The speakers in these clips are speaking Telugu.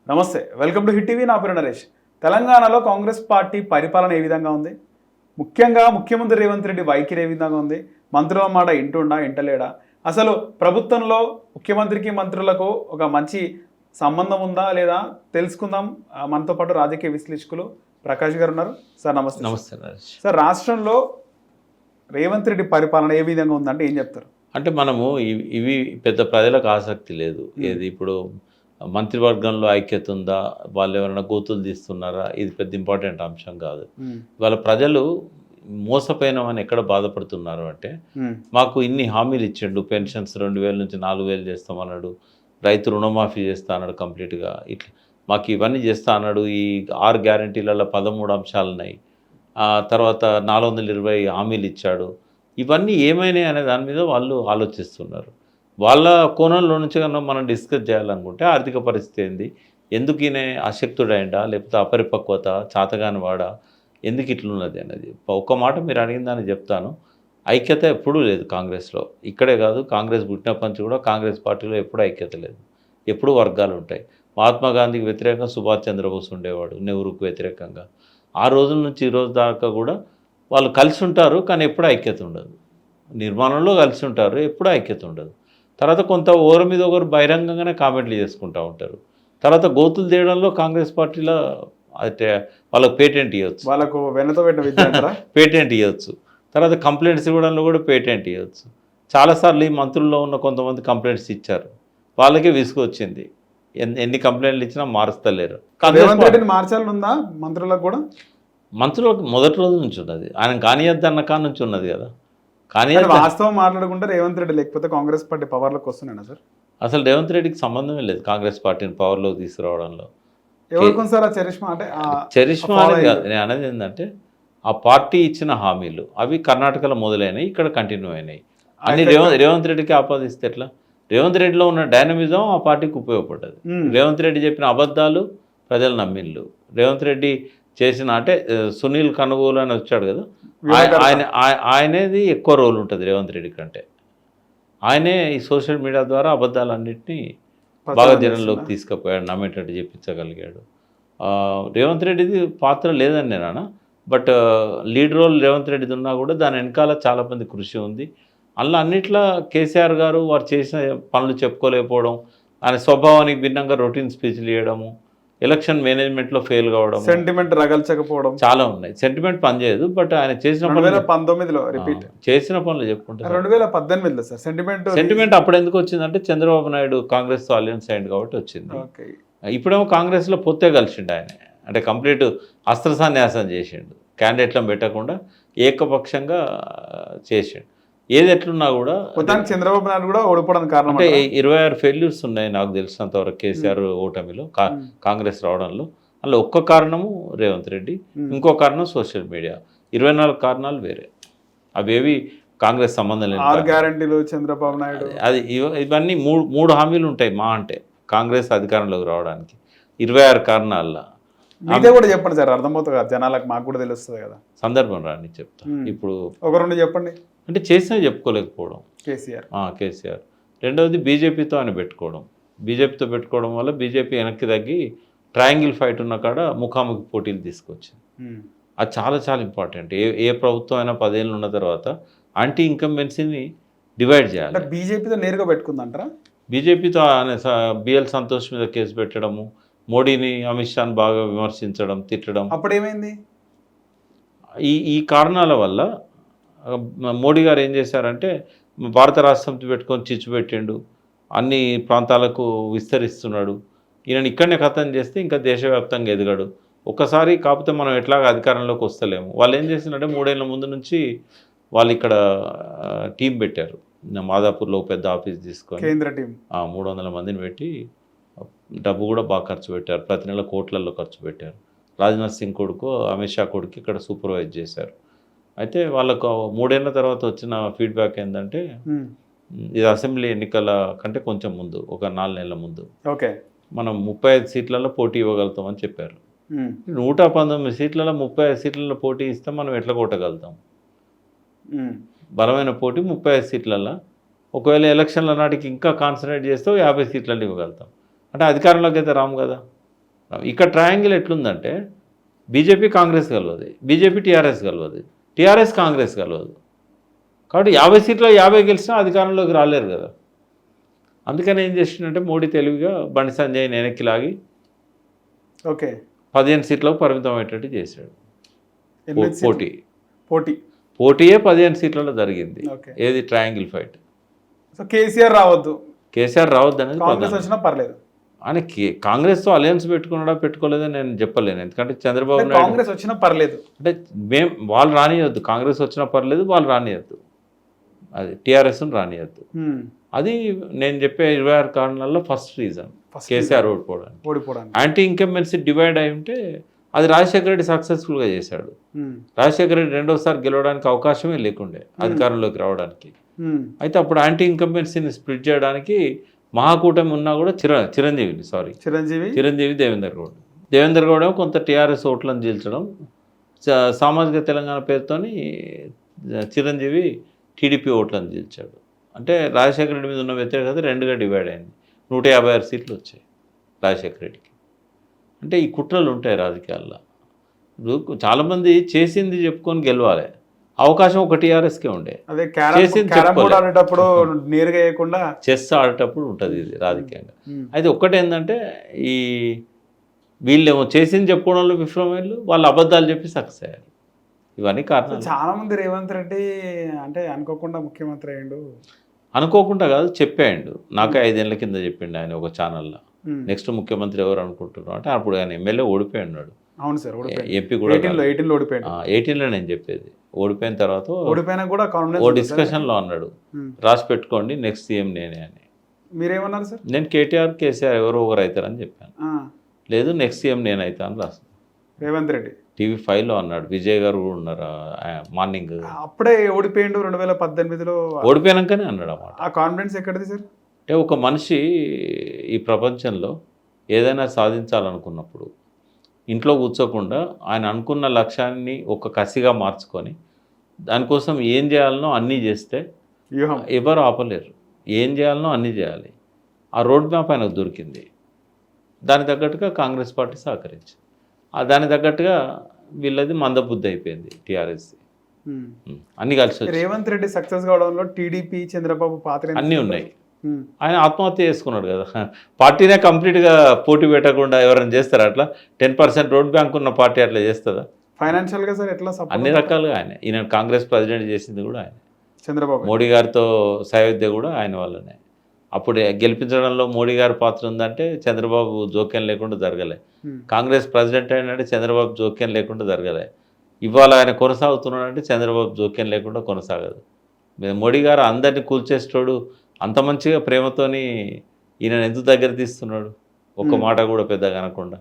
నమస్తే, వెల్కమ్ టు హిట్ టీవీ. నా పేరు నరేష్. తెలంగాణలో కాంగ్రెస్ పార్టీ పరిపాలన ఏ విధంగా ఉంది? ముఖ్యంగా ముఖ్యమంత్రి రేవంత్ రెడ్డి వైఖరి ఏ విధంగా ఉంది? మంత్రుల మాట ఇంటుండా ఇంటలేడా? అసలు ప్రభుత్వంలో ముఖ్యమంత్రికి మంత్రులకు ఒక మంచి సంబంధం ఉందా లేదా తెలుసుకుందాం. మనతో పాటు రాజకీయ విశ్లేషకులు ప్రకాష్ గారు ఉన్నారు. సార్ నమస్తే. నమస్తే నరేష్. సార్, రాష్ట్రంలో రేవంత్ రెడ్డి పరిపాలన ఏ విధంగా ఉందంటే ఏం చెప్తారు? అంటే మనము ఇవి పెద్ద ప్రజలకు ఆసక్తి లేదు. ఏది ఇప్పుడు మంత్రివర్గంలో ఐక్యత ఉందా, వాళ్ళు ఎవరైనా గోతులు తీస్తున్నారా, ఇది పెద్ద ఇంపార్టెంట్ అంశం కాదు. వాళ్ళ ప్రజలు మోసపోయినామని ఎక్కడ బాధపడుతున్నారు అంటే, మాకు ఇన్ని హామీలు ఇచ్చిండు, పెన్షన్స్ 2000 నుంచి 4000 చేస్తామన్నాడు, రైతు రుణమాఫీ చేస్తా అన్నాడు కంప్లీట్గా, ఇట్లా మాకు ఇవన్నీ చేస్తా అన్నాడు. ఈ 6 గ్యారంటీలలో 13 అంశాలు ఉన్నాయి. తర్వాత 420 హామీలు ఇచ్చాడు. ఇవన్నీ ఏమైనాయి అనే దాని మీద వాళ్ళు ఆలోచిస్తున్నారు. వాళ్ళ కోణంలో నుంచి కన్నా మనం డిస్కస్ చేయాలనుకుంటే ఆర్థిక పరిస్థితి ఏంది, ఎందుకు ఈయన అశక్తుడైండా, లేకపోతే అపరిపక్వత, చాతగాని వాడా, ఎందుకు ఇట్లున్నది అనేది ఒక్క మాట మీరు అడిగిన దాన్ని చెప్తాను. ఐక్యత ఎప్పుడూ లేదు కాంగ్రెస్లో. ఇక్కడే కాదు, కాంగ్రెస్ పుట్టినప్పటి నుంచి కూడా కాంగ్రెస్ పార్టీలో ఎప్పుడూ ఐక్యత లేదు. ఎప్పుడూ వర్గాలు ఉంటాయి. మహాత్మా గాంధీకి వ్యతిరేకంగా సుభాష్ చంద్రబోస్ ఉండేవాడు, నెహ్రూకు వ్యతిరేకంగా. ఆ రోజుల నుంచి ఈ రోజు దాకా కూడా వాళ్ళు కలిసి ఉంటారు, కానీ ఎప్పుడూ ఐక్యత ఉండదు. నిర్మాణంలో కలిసి ఉంటారు, ఎప్పుడూ ఐక్యత ఉండదు. తర్వాత కొంత ఒకరి మీద ఒకరు బహిరంగంగానే కామెంట్లు చేసుకుంటూ ఉంటారు. తర్వాత గోతులు తీయడంలో కాంగ్రెస్ పార్టీలో అయితే వాళ్ళకు పేటెంట్ ఇవ్వచ్చు, వాళ్ళకు వెనతో పెట్టిన విద్య పేటెంట్ ఇవ్వచ్చు. తర్వాత కంప్లైంట్స్ ఇవ్వడంలో కూడా పేటెంట్ ఇవ్వచ్చు. చాలాసార్లు ఈ మంత్రుల్లో ఉన్న కొంతమంది కంప్లైంట్స్ ఇచ్చారు, వాళ్ళకే విసుగు వచ్చింది. ఎన్ని కంప్లైంట్లు ఇచ్చినా మారుస్తలేరు. మార్చాలని ఉందా మంత్రులకు కూడా? మంత్రులకు మొదటి రోజు నుంచి ఉన్నది, ఆయన కానియద్దు అన్న కాడ నుంచి ఉన్నది కదా. కానీ వాస్తవం మాట్లాడుకుంటే రేవంత్ రెడ్డి లేకపోతే కాంగ్రెస్ పార్టీ పవర్లోకి వస్తున్నాయి సార్. అసలు రేవంత్ రెడ్డికి సంబంధమే లేదు కాంగ్రెస్ పార్టీని పవర్లోకి తీసుకురావడంలో. చరిష్మా అనేది కాదు, నేను అనేది ఏంటంటే ఆ పార్టీ ఇచ్చిన హామీలు అవి కర్ణాటకలో మొదలైనవి, ఇక్కడ కంటిన్యూ అయినాయి. అన్ని రేవంత్ రెడ్డికి ఆపాదిస్తే ఎట్లా? రేవంత్ రెడ్డిలో ఉన్న డైనమిజం ఆ పార్టీకి ఉపయోగపడ్డది. రేవంత్ రెడ్డి చెప్పిన అబద్ధాలు ప్రజలు నమ్మిళ్ళు. రేవంత్ రెడ్డి చేసిన అంటే సునీల్ కనుగోలు అని వచ్చాడు కదా, ఆయనేది ఎక్కువ రోల్ ఉంటుంది రేవంత్ రెడ్డి కంటే. ఆయనే ఈ సోషల్ మీడియా ద్వారా అబద్ధాలన్నింటినీ బాగా జనంలోకి తీసుకుపోయాడు, నమ్మేటట్టు చెప్పించగలిగాడు. రేవంత్ రెడ్డిది పాత్ర లేదని నేను, బట్ లీడ్ రోల్ రేవంత్ రెడ్డిది ఉన్నా కూడా దాని వెనకాల చాలామంది కృషి ఉంది. అలా అన్నిట్లో కేసీఆర్ గారు వారు చేసిన పనులు చెప్పుకోలేకపోవడం, ఆయన స్వభావానికి భిన్నంగా రొటీన్ స్పీచ్లు ఇవ్వడము, ఎలక్షన్ మేనేజ్మెంట్లో ఫెయిల్ కావడం, సెంటిమెంట్ రగల్చకపోవడం చాలా ఉన్నాయి. సెంటిమెంట్ పనిచేయదు, బట్ ఆయన చేసిన 2019లో రిపీట్ చేసిన పనులు చెప్పుకుంటారు. 2018లో సార్ సెంటిమెంట్ అప్పుడు ఎందుకు వచ్చిందంటే చంద్రబాబు నాయుడు కాంగ్రెస్ తో అలయన్స్ అయింది కాబట్టి వచ్చింది. ఇప్పుడేమో కాంగ్రెస్లో పొత్తే కలిసిండు ఆయన, అంటే కంప్లీట్ అస్త్ర సన్యాసం చేసిండు, క్యాండిడేట్లను పెట్టకుండా ఏకపక్షంగా చేసిండు. ఏది ఎట్లున్నా కూడా చంద్రబాబు నాయుడు కూడా ఓడిపోవడానికి కారణం అంటే 26 ఫెయిల్యూర్స్ ఉన్నాయి నాకు తెలిసినంత వరకు కేసీఆర్ ఓటమిలో, కాంగ్రెస్ రావడంలో. అందులో ఒక్క కారణము రేవంత్ రెడ్డి, ఇంకో కారణం సోషల్ మీడియా. 24 కారణాలు వేరే, అవేవి కాంగ్రెస్ సంబంధం లేదు. 6 గ్యారంటీలు చంద్రబాబు నాయుడు, అది ఇవన్నీ మూడు హామీలు ఉంటాయి మా అంటే కాంగ్రెస్ అధికారంలోకి రావడానికి. 26 కారణాల్లో ఇదే కూడా చెప్పండి సార్, అర్థమవుతుంది కదా జనాలకు, మాకు కూడా తెలుస్తుంది కదా. సందర్భం రాని చెప్తా. ఇప్పుడు ఒక 2 చెప్పండి. అంటే చేసినా చెప్పుకోలేకపోవడం కేసీఆర్. రెండవది బీజేపీతో అని పెట్టుకోవడం. బీజేపీతో పెట్టుకోవడం వల్ల బీజేపీ వెనక్కి తగ్గి ట్రయాంగిల్ ఫైట్ ఉన్న కాడ ముఖాముఖి పోటీలు తీసుకొచ్చింది. అది చాలా చాలా ఇంపార్టెంట్. ఏ ప్రభుత్వం అయినా 10 ఏళ్ళు ఉన్న తర్వాత యాంటీ ఇన్కంబెన్సీని డివైడ్ చేయాలి. బీజేపీతో నేరుగా పెట్టుకుందంటారా? బీజేపీతో బిఎల్ సంతోష్ మీద కేసు పెట్టడము, మోడీని అమిత్ షాని బాగా విమర్శించడం, తిట్టడం. అప్పుడు ఏమైంది? ఈ కారణాల వల్ల మోడీ గారు ఏం చేశారంటే భారత రాష్ట్రంతో పెట్టుకొని చిచ్చు పెట్టిండు, అన్ని ప్రాంతాలకు విస్తరిస్తున్నాడు. ఈయన ఇక్కడనే ఖతం చేస్తే ఇంకా దేశవ్యాప్తంగా ఎదగడు. ఒక్కసారి కాకపోతే మనం ఎట్లాగా అధికారంలోకి వస్తలేము. వాళ్ళు ఏం చేసిందంటే 3 ఏళ్ళ ముందు నుంచి వాళ్ళు ఇక్కడ టీం పెట్టారు. మాదాపూర్లో పెద్ద ఆఫీస్ తీసుకొని కేంద్ర టీం 300 మందిని పెట్టి డబ్బు కూడా బాగా ఖర్చు పెట్టారు. ప్రతి నెల కోట్లలో ఖర్చు పెట్టారు. రాజ్నాథ్ సింగ్ కొడుకు, అమిత్ షా కొడుకు ఇక్కడ సూపర్వైజ్ చేశారు. అయితే వాళ్ళకు 3 ఏళ్ళ తర్వాత వచ్చిన ఫీడ్బ్యాక్ ఏంటంటే, ఇది అసెంబ్లీ ఎన్నికల కంటే కొంచెం ముందు, ఒక 4 నెలల ముందు మనం 35 సీట్లలో పోటీ ఇవ్వగలుగుతామని చెప్పారు. 119 సీట్లలో 35 సీట్లలో పోటీ ఇస్తే మనం ఎట్లా కొట్టగలుగుతాం? బలమైన పోటీ 35 సీట్లలో. ఒకవేళ ఎలక్షన్ల నాటికి ఇంకా కాన్సన్ట్రేట్ చేస్తే 50 సీట్లలో ఇవ్వగలుగుతాం. అంటే అధికారంలోకి అయితే రాము కదా. ఇక్కడ ట్రయాంగిల్ ఎట్లుందంటే బీజేపీ కాంగ్రెస్ కలవదు, బీజేపీ టీఆర్ఎస్ కలవదు, టీఆర్ఎస్ కాంగ్రెస్ కలవదు. కాబట్టి 50 సీట్లో 50 గెలిచినా అధికారంలోకి రాలేరు కదా. అందుకని ఏం చేసిందంటే మోడీ తెలివిగా బండి సంజయ్ని వెనక్కి లాగి ఓకే 15 సీట్లకు పరిమితం అయ్యేటట్టు చేశాడు. పోటీయే 15 సీట్లలో జరిగింది. ఓకే. ఏది ట్రయాంగిల్ ఫైట్. సో కేసీఆర్ రావద్దు, కేసీఆర్ రావద్దు అనేది కాంగ్రెస్ వచ్చినా పర్లేదు. ఆయన కాంగ్రెస్తో అలయన్స్ పెట్టుకున్నాడా పెట్టుకోలేదని నేను చెప్పలేను. ఎందుకంటే చంద్రబాబు నాయుడు కాంగ్రెస్ వచ్చినా పర్లేదు అంటే వాళ్ళు రానియొద్దు, కాంగ్రెస్ వచ్చినా పర్లేదు, వాళ్ళు రానియద్దు, అది టీఆర్ఎస్ను రానియద్దు. అది నేను చెప్పే 26 కారణాల్లో ఫస్ట్ రీజన్ కేసీఆర్ ఓడిపోవడానికి. యాంటీ ఇన్కంబెన్సీ డివైడ్ అయి ఉంటే అది రాజశేఖర రెడ్డి సక్సెస్ఫుల్గా చేశాడు. రాజశేఖర రెడ్డి రెండోసారి గెలవడానికి అవకాశమే లేకుండే అధికారంలోకి రావడానికి. అయితే అప్పుడు యాంటీ ఇన్కంబెన్సీని స్ప్లిట్ చేయడానికి మహాకూటమి ఉన్నా కూడా చిరంజీవి దేవేందర్ గౌడ కొంత టీఆర్ఎస్ ఓట్లను చీల్చడం, సామాజిక తెలంగాణ పేరుతోని చిరంజీవి టీడీపీ ఓట్లను చీల్చాడు. అంటే రాజశేఖర రెడ్డి మీద ఉన్న వ్యతిరేకత 2గా డివైడ్ అయింది. 156 సీట్లు వచ్చాయి రాజశేఖర రెడ్డికి. అంటే ఈ కుట్రలు ఉంటాయి రాజకీయాల్లో. ఇప్పుడు చాలామంది చేసింది చెప్పుకొని గెలవాలి, అవకాశం ఒక టీఆర్ఎస్కే ఉండే. ఆడేటప్పుడు నేరుగా వేయకుండా చెస్ ఆడేటప్పుడు ఉంటుంది ఇది రాజకీయంగా. అయితే ఒక్కటేంటంటే ఈ వీళ్ళేమో చేసింది చెప్పుకోవడంలో విఫలమయ్యారు, వాళ్ళు అబద్ధాలు చెప్పి సక్సెస్ అయ్యారు. ఇవన్నీ కారణాలు. చాలా మంది రేవంత్ రెడ్డి అంటే అనుకోకుండా ముఖ్యమంత్రి అయ్యిండు. అనుకోకుండా కాదు, చెప్పాడు. నాకే 5 ఏళ్ల కింద చెప్పిండు ఆయన ఒక ఛానల్లో. నెక్స్ట్ ముఖ్యమంత్రి ఎవరు అనుకుంటున్నావు అంటే అప్పుడు ఆయన ఎమ్మెల్యే ఓడిపోయాడు. అవును సార్, ఎంపీ కూడా 18లో నేను చెప్పేది. ఓడిపోయిన తర్వాత ఓడిపోయినా కూడా ఓ డిస్కషన్లో అన్నాడు, రాసి పెట్టుకోండి నెక్స్ట్ సీఎం నేనే అని. మీరేమన్నారు సార్? నేను కేసీఆర్ ఎవరో ఒకరు అవుతారని చెప్పాను. లేదు నెక్స్ట్ సీఎం నేను అవుతా అని రాస్తాను. రేవంత్ రెడ్డి TV5లో అన్నాడు. విజయ్ గారు కూడా ఉన్నారు మార్నింగ్. అప్పుడే ఓడిపోయిండు 2018లో. ఓడిపోయాకనే అన్నాడు అన్నమాట. ఆ కాన్ఫిడెన్స్ ఎక్కడిది సార్? అంటే ఒక మనిషి ఈ ప్రపంచంలో ఏదైనా సాధించాలనుకున్నప్పుడు ఇంట్లో కూర్చోకుండా ఆయన అనుకున్న లక్ష్యాన్ని ఒక కసిగా మార్చుకొని దానికోసం ఏం చేయాలనో అన్నీ చేస్తే ఎవరు ఆపలేరు. ఏం చేయాలనో అన్నీ చేయాలి. ఆ రోడ్ మ్యాప్ ఆయనకు దొరికింది. దాని తగ్గట్టుగా కాంగ్రెస్ పార్టీ సహకరించింది. దాని తగ్గట్టుగా వీళ్ళది మందబుద్ధి అయిపోయింది టీఆర్ఎస్. అన్ని కలిసి రేవంత్ రెడ్డి సక్సెస్ కావడంలో టీడీపీ చంద్రబాబు పాత్ర అన్నీ ఉన్నాయి. ఆయన ఆత్మహత్య చేసుకున్నాడు కదా. పార్టీనే కంప్లీట్గా పోటీ పెట్టకుండా ఎవరైనా చేస్తారా అట్లా? 10% రోడ్ బ్యాంక్ ఉన్న పార్టీ అట్లా చేస్తుందా? ఫైనాన్షియల్గా సార్ ఎట్లా? అన్ని రకాలుగా ఆయన. ఈయన కాంగ్రెస్ ప్రెసిడెంట్ చేసింది కూడా ఆయన. చంద్రబాబు మోడీ గారితో సయోధ్య కూడా ఆయన వల్లనే. అప్పుడు గెలిపించడంలో మోడీ గారి పాత్ర ఉందంటే చంద్రబాబు జోక్యం లేకుండా జరగలే. కాంగ్రెస్ ప్రెసిడెంట్ అయినంటే చంద్రబాబు జోక్యం లేకుండా జరగలే. ఇవాళ ఆయన కొనసాగుతున్నాడంటే చంద్రబాబు జోక్యం లేకుండా కొనసాగదు. మోడీ గారు అందరినీ కూల్చేస్తాడు. అంత మంచిగా ప్రేమతోని ఈయన ఎందుకు దగ్గర తీస్తున్నాడు? ఒక్క మాట కూడా పెద్దగా అనకుండా.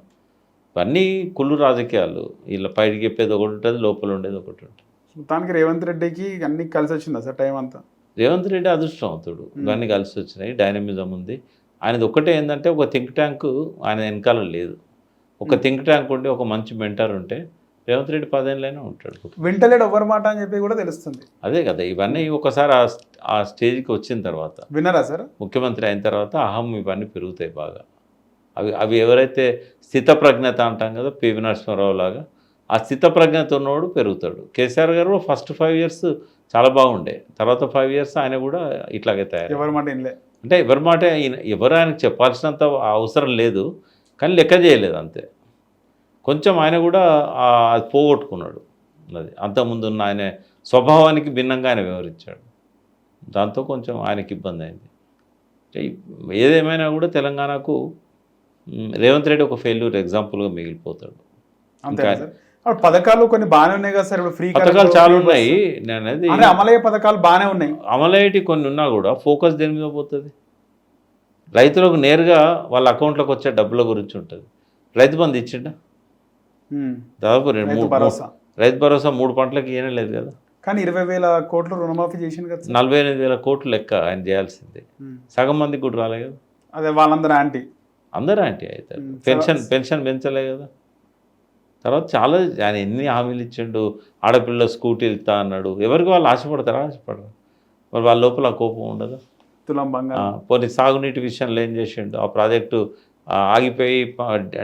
ఇవన్నీ కుళ్ళు రాజకీయాలు. వీళ్ళ బయటికి చెప్పేది ఒకటి ఉంటుంది, లోపల ఉండేది ఒకటి ఉంటుంది. మొత్తానికి రేవంత్ రెడ్డికి అన్ని కలిసి వచ్చిందా సార్ టైం అంతా? రేవంత్ రెడ్డి అదృష్టవంతుడు. ఇవన్నీ కలిసి వచ్చినాయి. డైనమిజం ఉంది ఆయనది. ఒక్కటే ఏంటంటే ఒక థింక్ ట్యాంక్ ఆయన వెనకాల లేదు. ఒక థింక్ ట్యాంక్ ఉంటే ఒక మంచి మెంటర్ ఉంటే రేవంత్ రెడ్డి 10 ఏళ్ళైనా ఉంటాడు. వింటలేడు ఎవరి మాట అని చెప్పి కూడా తెలుస్తుంది. అదే కదా, ఇవన్నీ ఒకసారి ఆ స్టేజ్కి వచ్చిన తర్వాత విన్నారా సార్? ముఖ్యమంత్రి అయిన తర్వాత అహం ఇవన్నీ పెరుగుతాయి బాగా. అవి ఎవరైతే స్థితప్రజ్ఞత అంటాం కదా, పివి నరసింహారావు లాగా, ఆ స్థితప్రజ్ఞత ఉన్నవాడు పెరుగుతాడు. కేసీఆర్ గారు కూడా ఫస్ట్ 5 years చాలా బాగుండే. తర్వాత 5 years ఆయన కూడా ఇట్లాగే తయారు. ఎవరి మాట వినలే. అంటే ఎవరి మాట ఎవరు ఆయనకు చెప్పాల్సినంత అవసరం లేదు, కానీ లెక్క చేయలేదు అంతే. కొంచెం ఆయన కూడా అది పోగొట్టుకున్నాడు. అది అంతకుముందు ఉన్న ఆయన స్వభావానికి భిన్నంగా ఆయన వ్యవహరించాడు. దాంతో కొంచెం ఆయనకి ఇబ్బంది అయింది. ఏదేమైనా కూడా తెలంగాణకు రేవంత్ రెడ్డి ఒక ఫెయిల్యూర్ ఎగ్జాంపుల్గా మిగిలిపోతాడు. పథకాలు కొన్ని బాగానే ఉన్నాయి కదా సార్. ఇప్పుడు ఫ్రీ పథకాలు చాలా ఉన్నాయి. నేనది అమలయ్యే పథకాలు బాగానే ఉన్నాయి. అమలయ్యేటి కొన్ని ఉన్నా కూడా ఫోకస్ దేని మీద పోతుంది? రైతులకు నేరుగా వాళ్ళ అకౌంట్లోకి వచ్చే డబ్బుల గురించి ఉంటుంది. రైతు బంధు ఇచ్చిండా? దాదాపు రైతు భరోసా 3 పంటలకు ఇవ్వనే లేదు కదా. కానీ 20,000 కోట్లు రుణమాఫీ చేసింది కదా. 45,000 కోట్లు లెక్క ఆయన చేయాల్సిందే. సగం మందికి కూడా రాలే కదా. అదే వాళ్ళందరూ యాంటీ. అందరూ యాంటీ అవుతారు. పెన్షన్ పెంచలే కదా. తర్వాత చాలా ఆయన ఎన్ని హామీలు ఇచ్చిండు. ఆడపిల్ల స్కూటీలు ఇస్తా అన్నాడు. ఎవరికి వాళ్ళు ఆశపడతారా? ఆశపడరు. మరి వాళ్ళ లోపల కోపం ఉండదు. తులం బంగారం. పోనీ సాగునీటి విషయంలో ఏం చేసిండు? ఆ ప్రాజెక్టు ఆగిపోయి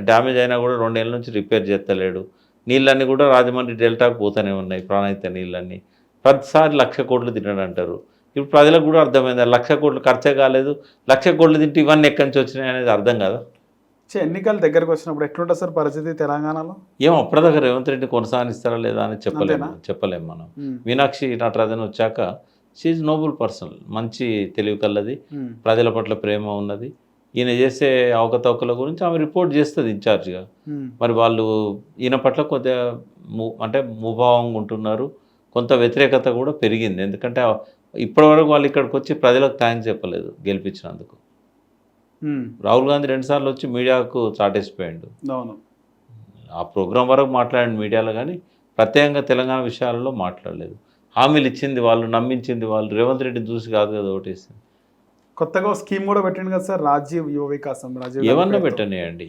డ్యామేజ్ అయినా కూడా 2 ఏళ్ళ నుంచి రిపేర్ చేస్తలేడు. నీళ్ళన్నీ కూడా రాజమండ్రి డెల్టాకు పోతూనే ఉన్నాయి, ప్రాణహిత నీళ్ళన్నీ. ప్రతిసారి 1,00,000 కోట్లు తిన్నాడు అంటారు. ఇప్పుడు ప్రజలకు కూడా అర్థమైంది 1,00,000 కోట్లు ఖర్చే కాలేదు, 1,00,000 కోట్లు తింటే ఇవన్నీ ఎక్కడి నుంచి వచ్చినాయి అనేది అర్థం కదా. ఎన్నికలు దగ్గరకు వచ్చినప్పుడు ఎట్లుంటుంది సార్ పరిస్థితి తెలంగాణలో? ఏమో అప్పటిదాకా రేవంత్ రెడ్డి కొనసాగిస్తారా లేదా అని చెప్పలేము మనం. మీనాక్షి నటరాజన్ వచ్చాక షీఈ్ నోబుల్ పర్సన్, మంచి తెలివి కల్లది, ప్రజల పట్ల ప్రేమ ఉన్నది. ఈయన చేసే అవకతవకల గురించి ఆమె రిపోర్ట్ చేస్తుంది ఇన్ఛార్జ్గా. మరి వాళ్ళు ఈయన పట్ల కొద్దిగా అంటే ముభావంగా ఉంటున్నారు, కొంత వ్యతిరేకత కూడా పెరిగింది. ఎందుకంటే ఇప్పటివరకు వాళ్ళు ఇక్కడికి వచ్చి ప్రజలకు థ్యాంక్స్ చెప్పలేదు గెలిపించినందుకు. రాహుల్ గాంధీ 2 సార్లు వచ్చి మీడియాకు చాటేసిపోయాడు. ఆ ప్రోగ్రాం వరకు మాట్లాడండి మీడియాలో, కానీ ప్రత్యేకంగా తెలంగాణ విషయాలలో మాట్లాడలేదు. హామీలు ఇచ్చింది వాళ్ళు, నమ్మించింది వాళ్ళు, రేవంత్ రెడ్డిని చూసి కాదు కదా ఓటేసింది. కొత్తగా స్కీమ్ కూడా పెట్టండి కదా సార్, రాజీవ్ యువ వికాసం. ఏమన్నా పెట్టనియండి,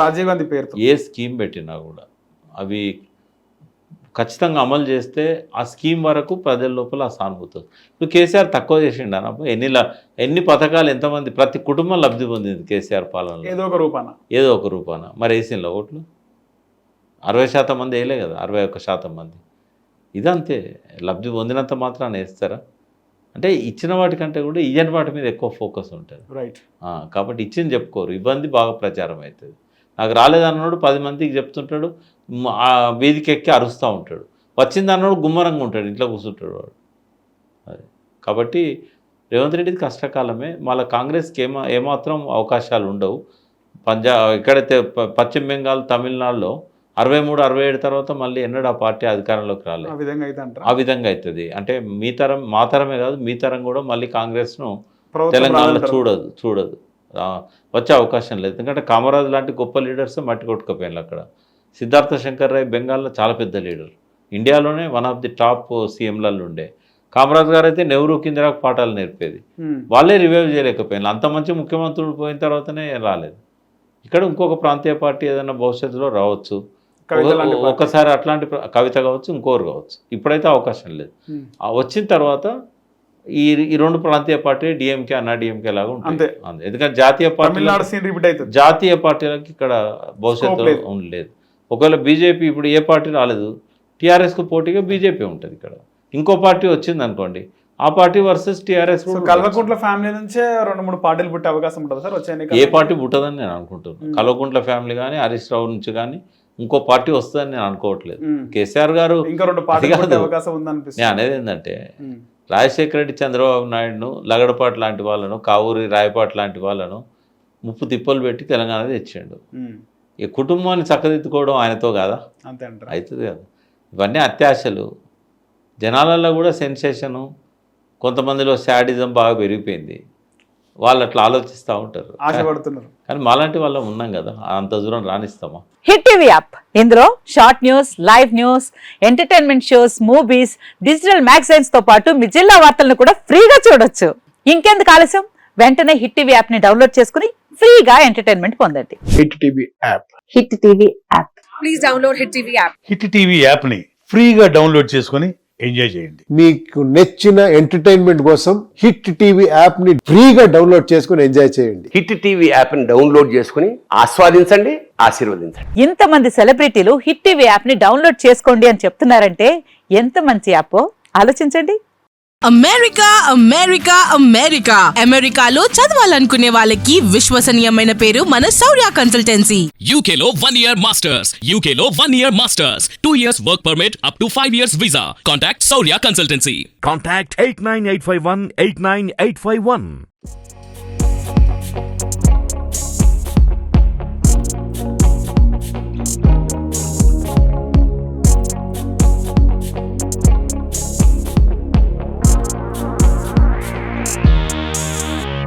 రాజీవ్ గాంధీ పేరుతో ఏ స్కీమ్ పెట్టినా కూడా అవి ఖచ్చితంగా అమలు చేస్తే ఆ స్కీమ్ వరకు ప్రజల లోపల ఆ సానుభూతి. ఇప్పుడు కేసీఆర్ తక్కువ చేసిండు అన్నప్పుడు ఎన్ని పథకాలు, ఎంతమంది, ప్రతి కుటుంబం లబ్ధి పొందింది కేసీఆర్ పాలనలో ఏదో ఒక రూపాన. మరి వేసిండ్ల ఓట్లు 60% మంది వేయలే కదా, 61% మంది. ఇదంతే, లబ్ధి పొందినంత మాత్రాన్ని వేస్తారా? అంటే ఇచ్చిన వాటికంటే కూడా ఇయ్యని వాటి మీద ఎక్కువ ఫోకస్ ఉంటుంది. రైట్. కాబట్టి ఇచ్చింది చెప్పుకోరు, ఇబ్బంది బాగా ప్రచారం అవుతుంది. నాకు రాలేదన్నాడు 10 మందికి చెప్తుంటాడు, వీధికి ఎక్కి అరుస్తూ ఉంటాడు. వచ్చింది అన్నాడు గుమ్మరంగా ఉంటాడు, ఇంట్లో కూర్చుంటాడు వాడు. అదే కాబట్టి రేవంత్ రెడ్డిది కష్టకాలమే. మళ్ళీ కాంగ్రెస్కి ఏమాత్రం అవకాశాలు ఉండవు. ఎక్కడైతే పశ్చిమ బెంగాల్, తమిళనాడులో 63, 67 తర్వాత మళ్ళీ ఎన్నడూ ఆ పార్టీ అధికారంలోకి రాలేదు. ఆ విధంగా అవుతుంది. అంటే మా తరమే కాదు, మీ తరం కూడా మళ్ళీ కాంగ్రెస్ను తెలంగాణలో చూడదు, వచ్చే అవకాశం లేదు. ఎందుకంటే కామరాజ్ లాంటి గొప్ప లీడర్స్ మట్టి కొట్టుకుపోయారు అక్కడ. సిద్ధార్థ శంకర్ రాయ్ బెంగాల్లో చాలా పెద్ద లీడర్, ఇండియాలోనే 1 ఆఫ్ ది టాప్ సీఎంలలో ఉండే. కామరాజ్ గారు అయితే నెహ్రూ కిందరాకు పాఠాలు నేర్పేది, వాళ్ళే రివైవ్ చేయలేకపోయారు. అంత మంచి ముఖ్యమంత్రులు పోయిన తర్వాతనే రాలేదు. ఇక్కడ ఇంకొక ప్రాంతీయ పార్టీ ఏదైనా భవిష్యత్తులో రావచ్చు, ఒకసారి అట్లాంటి కవిత కావచ్చు, ఇంకోరు కావచ్చు. ఇప్పుడైతే అవకాశం లేదు. వచ్చిన తర్వాత ఈ 2 ప్రాంతీయ పార్టీ డిఎంకే, అన్నా డిఎంకే లాగా ఉంటుంది. ఎందుకంటే జాతీయ పార్టీలకు ఇక్కడ భవిష్యత్తు ఉండలేదు. ఒకవేళ బీజేపీ ఇప్పుడు ఏ పార్టీ రాలేదు, టీఆర్ఎస్కు పోటీగా బీజేపీ ఉంటుంది. ఇక్కడ ఇంకో పార్టీ వచ్చింది అనుకోండి, ఆ party versus TRS. Kalvakuntla family నుంచే 2-3 పార్టీలు పుట్టే అవకాశం ఉంటుంది సార్ వచ్చే. ఏ పార్టీ పుట్టదని నేను అనుకుంటున్నాను. కల్వకుంట్ల ఫ్యామిలీ కానీ, హరీష్ రావు నుంచి కానీ ఇంకో పార్టీ వస్తుందని నేను అనుకోవట్లేదు. కేసీఆర్ గారు ఇంకా 2 పార్టీలు పుట్టే అవకాశం ఉందనిపిస్తుంది. నేను అనేది ఏంటంటే రాజశేఖర రెడ్డి, చంద్రబాబు నాయుడును, లగడపాటి లాంటి వాళ్ళను, కావూరి రాయపాటి లాంటి వాళ్ళను ముప్పు తిప్పలు పెట్టి తెలంగాణ తెచ్చిండు. ఈ కుటుంబాన్ని చక్కదిద్దుకోవడం ఆయనతో కాదా? అవుతుంది కదా. ఇవన్నీ అత్యాశలు. జనాలలో కూడా సెన్సేషను, కొంతమందిలో శాడిజం బాగా పెరిగిపోయింది. వాళ్ళు అట్లా ఆలోచిస్తూ ఉంటారు, ఆశపడుతున్నారు. కానీ మాలాంటి వాళ్ళం ఉన్నాం కదా, అంత దూరం రాణిస్తామా? హిట్ టీవీ యాప్, ఇందులో short news, live news, entertainment shows, movies, digital magazines తో పాటు మీ జిల్లా వార్తలను కూడా ఫ్రీగా చూడొచ్చు. ఇంకెందుకు ఆలస్యం, వెంటనే హిట్ టీవీ యాప్ ని డౌన్లోడ్ చేసుకుని ఫ్రీగా ఎంటర్టైన్మెంట్ పొందండి. Hit TV app. Hit TV app. Please download hit TV app. Hit TV app ని ఫ్రీగా డౌన్లోడ్ చేసుకుని ఎంజాయ్ చేయండి. మీకు నచ్చిన ఎంటర్టైన్మెంట్ కోసం హిట్ టీవీ యాప్ ని ఫ్రీగా డౌన్లోడ్ చేసుకుని ఎంజాయ్ చేయండి. హిట్ టీవీ యాప్ ని డౌన్లోడ్ చేసుకుని ఆస్వాదించండి, ఆశీర్వదించండి. ఇంతమంది సెలబ్రిటీలు హిట్ టీవీ యాప్ ని డౌన్లోడ్ చేసుకోండి అని చెప్తున్నారంటే ఎంత మంచి యాప్ ఆలోచించండి. అమెరికా అమెరికా అమెరికా అమెరికాలో చదవాలనుకునే వాళ్ళకి విశ్వసనీయమైన పేరు మన శౌర్య కన్సల్టెన్సీ. UK లో 1 year masters. UK లో 1 year masters. 2 years work permit up to 5 years visa. Contact Saurya Consultancy. Contact 89851 89851.